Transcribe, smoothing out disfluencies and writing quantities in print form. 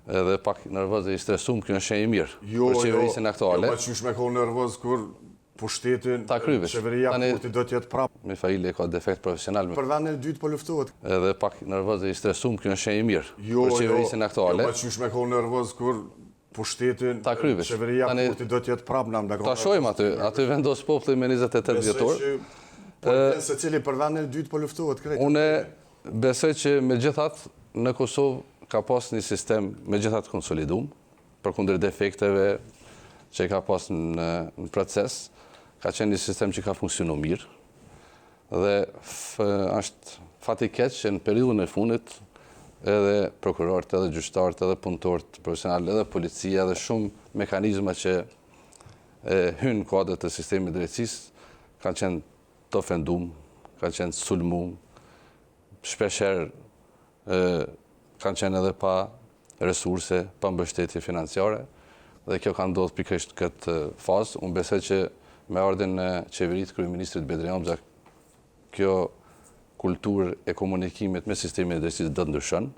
edhe pak nervoz dhe i stresum, kjo është shenjë mirë për qeverisjen aktuale. Jo, qysh me konë nervoz kur pushtetin, qeveria kurti do t'jetë prapë. Mifaili ka defekt profesional. Për vendin e dytë po luftohet. Edhe pak nervoz dhe i stresum, kjo është shenjë mirë për qeverisjen aktuale. Jo, qysh me konë nervoz kur pushtetin, qeveria kurti do t'jetë prapë në Ta shojmë aty vendos populli me 28 vjetor. Se cili për vendin e dytë po luftohet krejt. Une besoj që me gjithat në Kosovë ka pas një sistem me gjithat konsolidum, për kundër defekteve që ka pas në proces, ka qenë një sistem që ka funksionu mirë, dhe është fati keq që në periudhën e fundit edhe prokurorët, edhe gjyqtarët, edhe punëtorët profesional, edhe policia, edhe shumë mekanizma që hynë kuadrët të sistemi drejtësisë, kanë qenë të ofendum, kanë qenë sulmum, shpesher kanë qenë edhe pa resurse, pa mbështetje financiare, dhe kjo ka ndodhur pikërisht këtë fazë. Unë besoj që me ardhin e qeverisë kryeministrit Bedri Amza, kjo kulturë e komunikimit me sistemin e drejtësisë do të ndryshon.